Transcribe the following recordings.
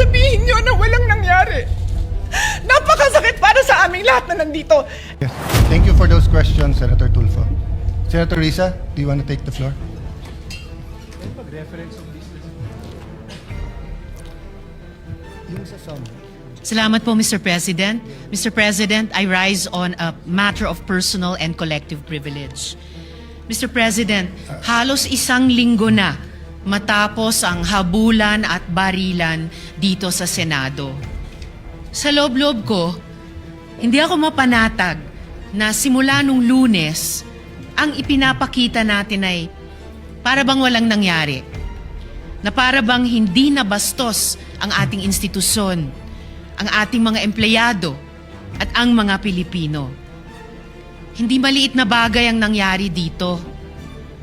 sabihin niyo na walang nangyari. Napakasakit para sa aming lahat na nandito. Yes. Thank you for those questions, Senator Tulfo. Senator Risa, do you want to take the floor? Salamat po, Mr. President. Mr. President, I rise on a matter of personal and collective privilege. Mr. President, halos isang linggo na matapos ang habulan at barilan dito sa Senado. Sa loob-loob ko, hindi ako mapanatag na simula nung Lunes, ang ipinapakita natin ay para bang walang nangyari. Na para bang hindi nabastos ang ating institusyon, ang ating mga empleyado at ang mga Pilipino. Hindi maliit na bagay ang nangyari dito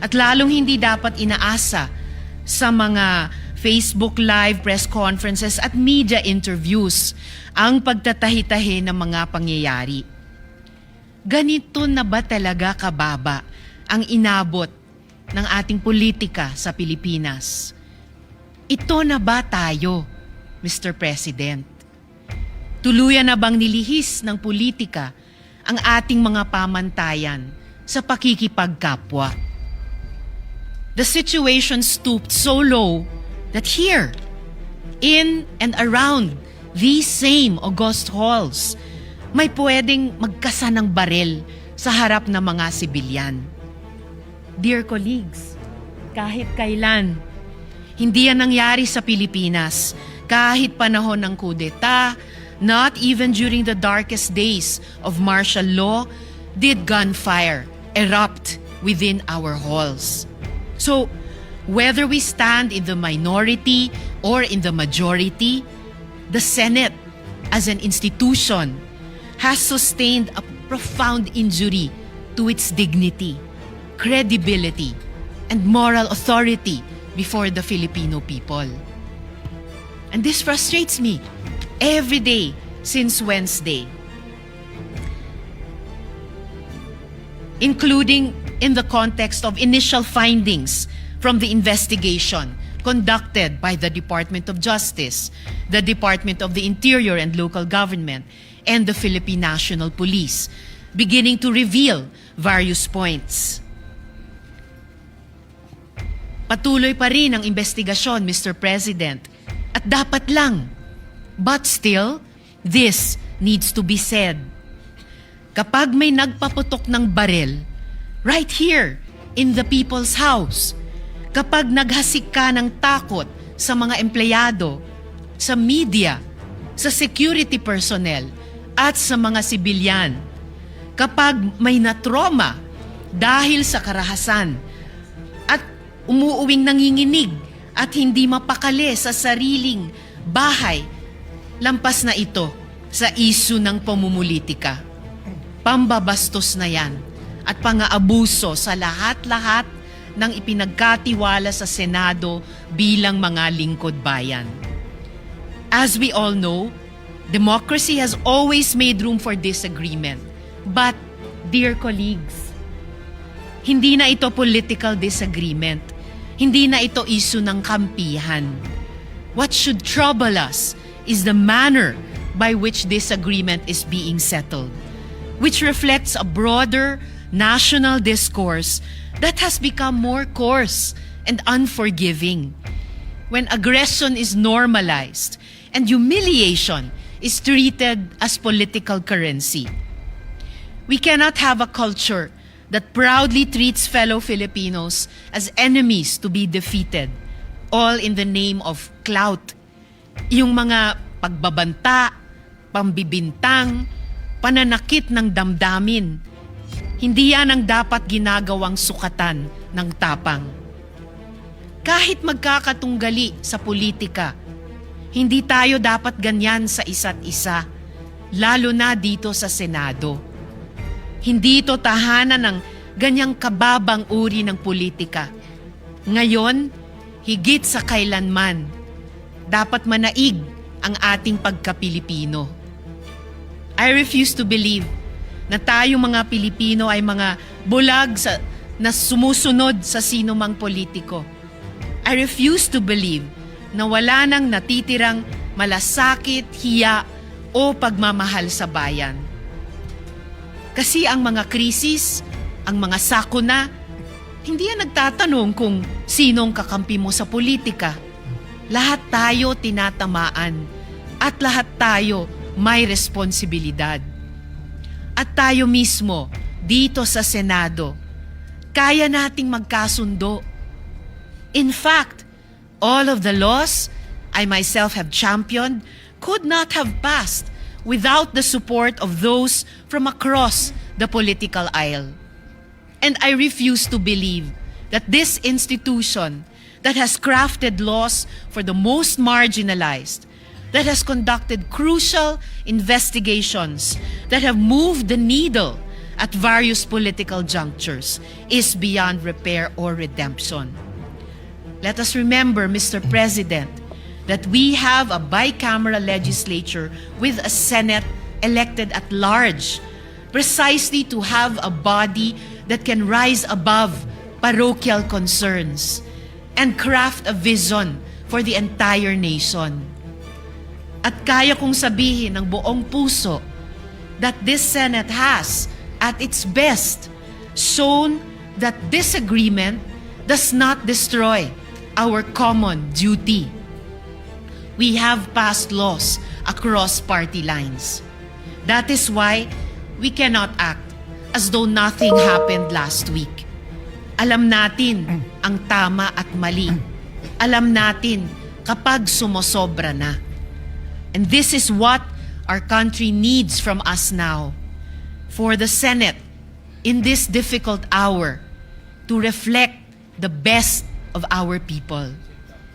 at lalong hindi dapat inaasa sa mga Facebook Live, press conferences at media interviews ang pagtatahi-tahi ng mga pangyayari. Ganito na ba talaga kababa ang inabot ng ating politika sa Pilipinas? Ito na ba tayo, Mr. President? Tuluyan na bang nilihis ng politika ang ating mga pamantayan sa pakikipagkapwa? The situation stooped so low that here, in and around these same august halls, may pwedeng magkasa ng barel sa harap ng mga sibilyan. Dear colleagues, kahit kailan, hindi yan nangyari sa Pilipinas. Kahit panahon ng kudeta, not even during the darkest days of martial law, did gunfire erupt within our halls. So, whether we stand in the minority or in the majority, the Senate, as an institution, has sustained a profound injury to its dignity, credibility, and moral authority before the Filipino people. And this frustrates me every day since Wednesday, including in the context of initial findings from the investigation conducted by the Department of Justice, the Department of the Interior and Local Government, and the Philippine National Police, beginning to reveal various points. Patuloy pa rin ang investigasyon, Mr. President, at dapat lang. But still, this needs to be said. Kapag may nagpaputok ng barel, right here in the people's house, kapag naghasik ka ng takot sa mga empleyado, sa media, sa security personnel, at sa mga sibilyan, kapag may natroma dahil sa karahasan, at umuuwing nanginginig at hindi mapakali sa sariling bahay, lampas na ito sa isyu ng pamumulitika. Pambabastos na yan at pang-aabuso sa lahat-lahat ng ipinagkatiwala sa Senado bilang mga lingkod bayan. As we all know, democracy has always made room for disagreement. But, dear colleagues, hindi na ito political disagreement. Hindi na ito isyu ng kampihan. What should trouble us is the manner by which this agreement is being settled, which reflects a broader national discourse that has become more coarse and unforgiving. When aggression is normalized and humiliation is treated as political currency. We cannot have a culture that proudly treats fellow Filipinos as enemies to be defeated, all in the name of clout. Yung mga pagbabanta, pambibintang, pananakit ng damdamin, hindi yan ang dapat ginagawang sukatan ng tapang. Kahit magkakatunggali sa politika, hindi tayo dapat ganyan sa isa't isa, lalo na dito sa Senado. Hindi ito tahanan ng ganyang kababang uri ng politika. Ngayon, higit sa kailanman, dapat manaig ang ating pagka-Pilipino. I refuse to believe na tayong mga Pilipino ay mga bulag na sumusunod sa sinumang politiko. I refuse to believe na wala nang natitirang malasakit, hiya, o pagmamahal sa bayan. Kasi ang mga krisis, ang mga sakuna, hindi yan nagtatanong kung sinong kakampi mo sa politika. Lahat tayo tinatamaan at lahat tayo may responsibilidad. At tayo mismo, dito sa Senado, kaya nating magkasundo. In fact, all of the laws I myself have championed could not have passed without the support of those from across the political aisle. And I refuse to believe that this institution that has crafted laws for the most marginalized, that has conducted crucial investigations, that have moved the needle at various political junctures, is beyond repair or redemption. Let us remember, Mr. President, that we have a bicameral legislature with a Senate elected at large, precisely to have a body that can rise above parochial concerns and craft a vision for the entire nation. At kaya kong sabihin ng buong puso that this Senate has, at its best, shown that disagreement does not destroy our common duty. We have passed laws across party lines. That is why we cannot act as though nothing happened last week. Alam natin ang tama at mali. Alam natin kapag sumosobra na. And this is what our country needs from us now. For the Senate, in this difficult hour, to reflect the best of our people.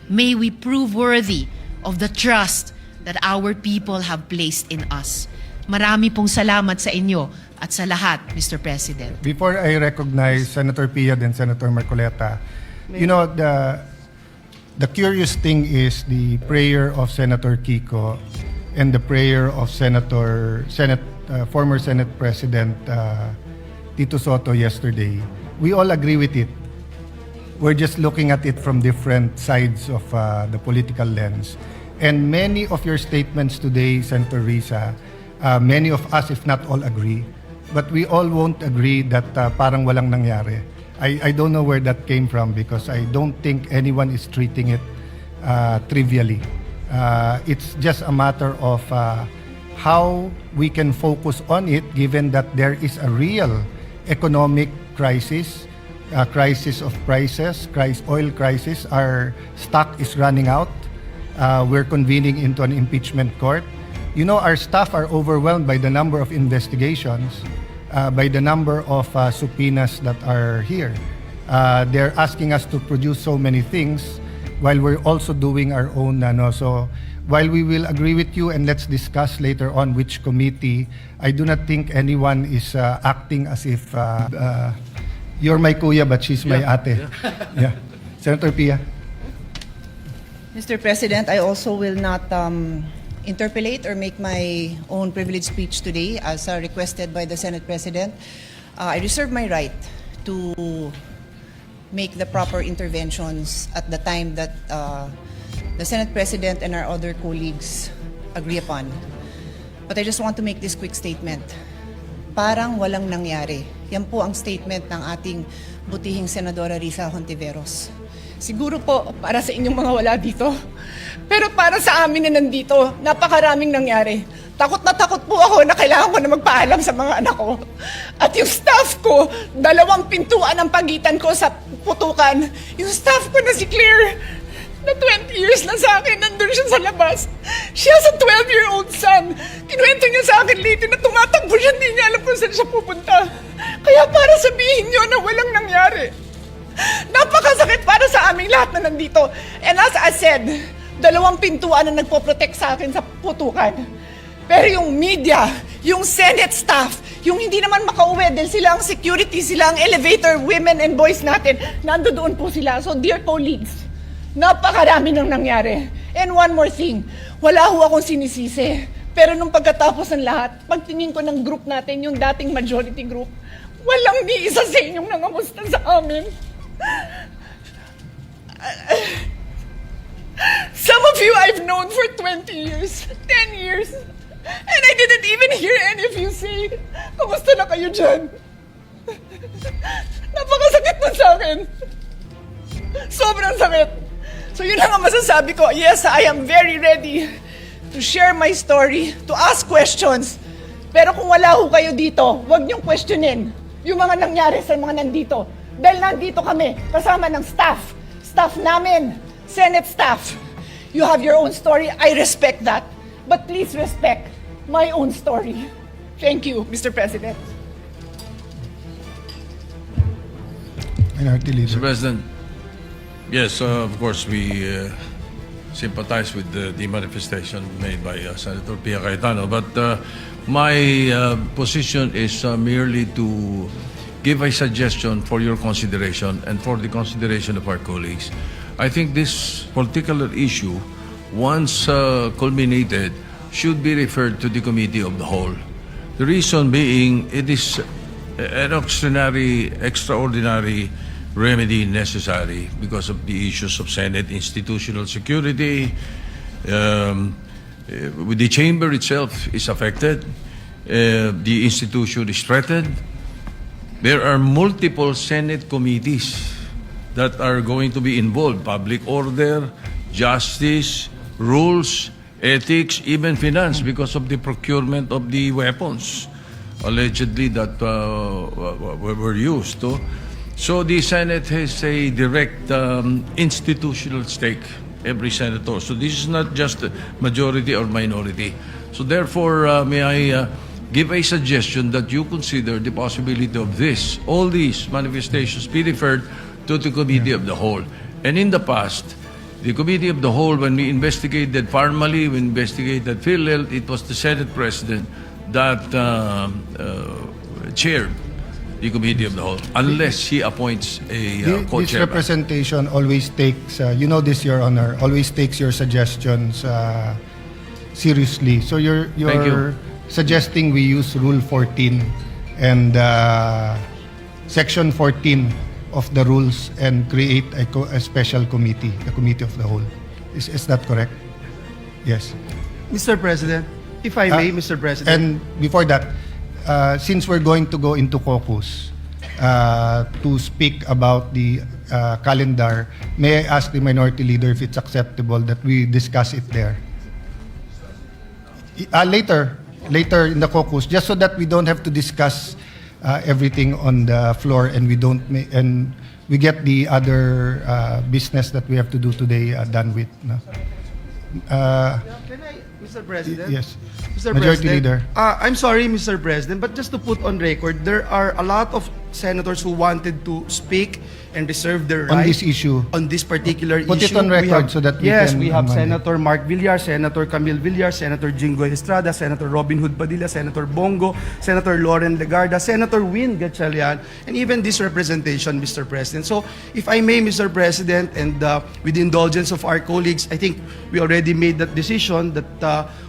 May we prove worthy of the trust that our people have placed in us. Marami pong salamat sa inyo at sa lahat, Mr. President. Before I recognize Senator Pia and Senator Marcoleta, you know, the curious thing is the prayer of Senator Kiko and the prayer of former Senate President Tito Soto yesterday. We all agree with it. We're just looking at it from different sides of the political lens. And many of your statements today, Senator Risa, many of us, if not all, agree. But we all won't agree that parang walang nangyari. I don't know where that came from because I don't think anyone is treating it trivially. It's just a matter of how we can focus on it given that there is a real economic crisis, crisis of prices, oil crisis. Our stock is running out. We're convening into an impeachment court. You know, our staff are overwhelmed by the number of investigations, by the number of subpoenas that are here. They're asking us to produce so many things while we're also doing our own. So while we will agree with you and let's discuss later on which committee, I do not think anyone is acting as if you're my kuya but she's my ate. Yeah. Senator Pia. Mr. President, I also will not interpolate or make my own privileged speech today as requested by the Senate President. I reserve my right to make the proper interventions at the time that the Senate President and our other colleagues agree upon. But I just want to make this quick statement. Parang walang nangyari. Yan po ang statement ng ating butihing Senadora Risa Hontiveros. Siguro po para sa inyong mga wala dito. Pero para sa amin na nandito, napakaraming nangyari. Takot na takot po ako na kailangan ko na magpaalam sa mga anak ko. At yung staff ko, 2 pintuan ang pagitan ko sa putukan. Yung staff ko na si Claire, na 20 years na sa akin, nandun siya sa labas. She has a 12-year-old son. Kinuwento niya sa akin late na tumatakbo siya, hindi niya alam kung saan siya pupunta. Kaya para sabihin niyo na walang nangyari. Napakasakit para sa aming lahat na nandito. And as I said, 2 pintuan na nagpo-protect sa akin sa putukan. Pero yung media, yung Senate staff, yung hindi naman makauwi dahil sila ang security, sila ang elevator women and boys natin, nandoon po sila. So dear colleagues, napakarami nang nangyari. And one more thing, wala ho akong sinisisi. Pero nung pagkatapos ng lahat, pagtingin ko ng group natin, yung dating majority group, walang ni isa sa inyong nangamusta sa amin. Some of you I've known for 20 20 years, 10 years, and I didn't even hear any of you say, kamusta na kayo dyan? Napakasakit nun sa akin. Sobrang sakit. So yun lang ang masasabi ko. Yes, I am very ready to share my story, to ask questions. Pero kung wala ho kayo dito, huwag niyong questionin yung mga nangyari sa mga nandito. Dahil nandito kami, kasama ng staff namin, Senate staff. You have your own story, I respect that. But please respect my own story. Thank you, Mr. President. Minority Mr. Leader. President, yes, of course, we sympathize with the manifestation made by Senator Pia Cayetano. But my position is merely to give a suggestion for your consideration and for the consideration of our colleagues. I think this particular issue, once culminated, should be referred to the Committee of the Whole. The reason being, it is an extraordinary remedy necessary because of the issues of Senate institutional security. The chamber itself is affected. The institution is threatened. There are multiple Senate committees that are going to be involved: public order, justice, rules, ethics, even finance, because of the procurement of the weapons allegedly that were used. So the Senate has a direct institutional stake, every senator. So this is not just a majority or minority. So therefore, may I give a suggestion that you consider the possibility of all these manifestations be referred to the Committee of the Whole. And in the past, the Committee of the Whole, when we investigated Parmali, we investigated PhilHealth, it was the Senate President that chaired the Committee of the Whole, unless he appoints a This co-chairman. representation always takes, you know this, Your Honor, always takes your suggestions seriously. So Thank you. you're suggesting we use Rule 14 and Section 14 of the rules and create a special committee, the Committee of the Whole. Is that correct? Yes. Mr. President, if I may, Mr. President. And before that, since we're going to go into caucus to speak about the calendar, may I ask the Minority Leader if it's acceptable that we discuss it there? Later in the caucus, just so that we don't have to discuss everything on the floor and and we get the other business that we have to do today done with. No? Can I, Mr. President? Yes. Mr. Majority President, Leader. I'm sorry, Mr. President, but just to put on record, there are a lot of senators who wanted to speak and reserve their On right this issue. on this particular Put issue. it on We record have- so that we yes, can we have amend it. Senator Mark Villar, Senator Camille Villar, Senator Jinggoy Estrada, Senator Robin Hood Padilla, Senator Bongo, Senator Lauren Legarda, Senator Win Gatchalian, and even this representation, Mr. President. So, if I may, Mr. President, and with the indulgence of our colleagues, I think we already made that decision that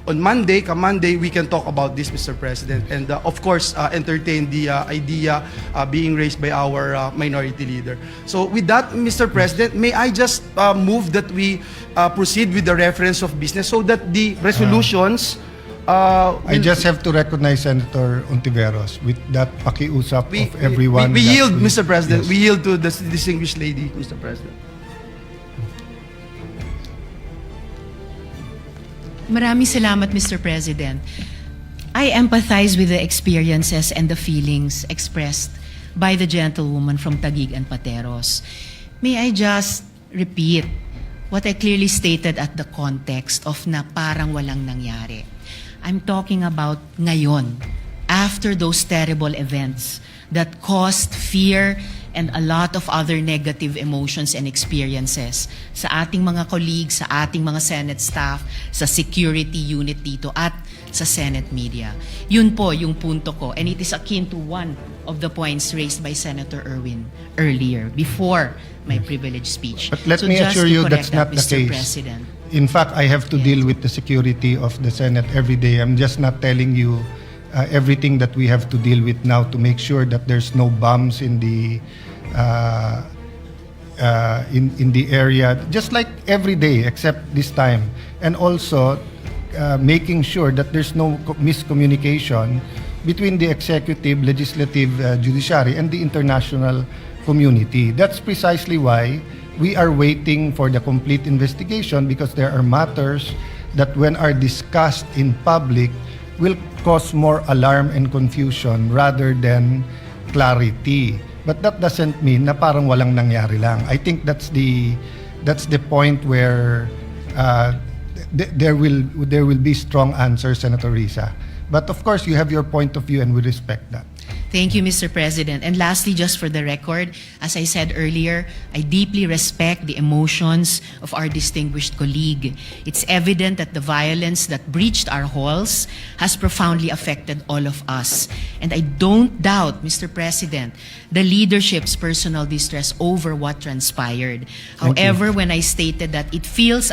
on Monday, come Monday, we can talk about this, Mr. President, and of course, entertain the idea being raised by our minority leader. So, with that, Mr. President, may I just move that we proceed with the reference of business so that the resolutions I just have to recognize Senator Ontiveros with that pakiusap of everyone. we that yield, Mr. President. Yes. We yield to the distinguished lady, Mr. President. Maraming salamat, Mr. President. I empathize with the experiences and the feelings expressed by the gentlewoman from Taguig and Pateros. May I just repeat what I clearly stated at the context of na parang walang nangyari. I'm talking about ngayon, after those terrible events that caused fear and a lot of other negative emotions and experiences sa ating mga colleagues, sa ating mga Senate staff, sa security unit dito at sa Senate media. Yun po yung punto ko. And it is akin to one of the points raised by Senator Erwin earlier, before my privileged speech. But let So me just assure to you correct that's not that, the Mr. case. President. In fact, I have to deal with the security of the Senate every day. I'm just not telling you everything that we have to deal with now to make sure that there's no bombs in the area, just like every day except this time. And also, making sure that there's no miscommunication between the executive, legislative, judiciary, and the international community. That's precisely why we are waiting for the complete investigation, because there are matters that when are discussed in public will cause more alarm and confusion rather than clarity. But that doesn't mean na parang walang nangyari lang. I think that's the point where there will be strong answers, Senator Risa. But of course, you have your point of view, and we respect that. Thank you, Mr. President. And lastly, just for the record, as I said earlier, I deeply respect the emotions of our distinguished colleague. It's evident that the violence that breached our halls has profoundly affected all of us. And I don't doubt, Mr. President, the leadership's personal distress over what transpired. However, when I stated that it feels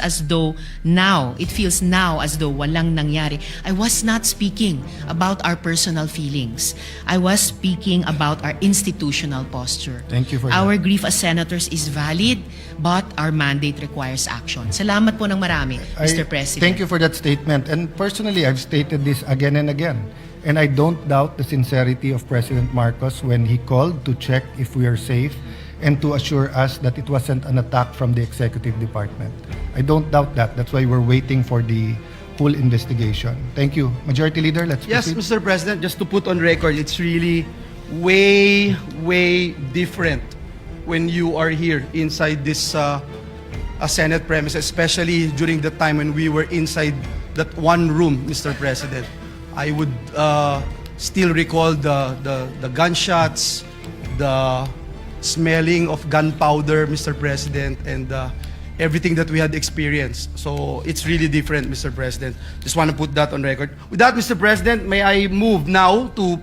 now as though walang nangyari, I was not speaking about our personal feelings. I was speaking about our institutional posture. Thank you for that. Our grief as senators is valid, but our mandate requires action. Salamat po ng marami, Mr. President. Thank you for that statement. And personally, I've stated this again and again. And I don't doubt the sincerity of President Marcos when he called to check if we are safe and to assure us that it wasn't an attack from the executive department. I don't doubt that. That's why we're waiting for the full investigation. Thank you. Majority Leader, let's Yes, proceed. Mr. President, just to put on record, it's really way different when you are here inside this Senate premises, especially during the time when we were inside that one room, Mr. President. I would still recall the gunshots, the smelling of gunpowder, Mr. President, and everything that we had experienced. So it's really different, Mr. President. Just want to put that on record. With that, Mr. President, may I move now to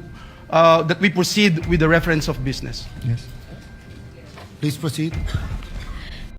that we proceed with the reference of business. Yes. Please proceed.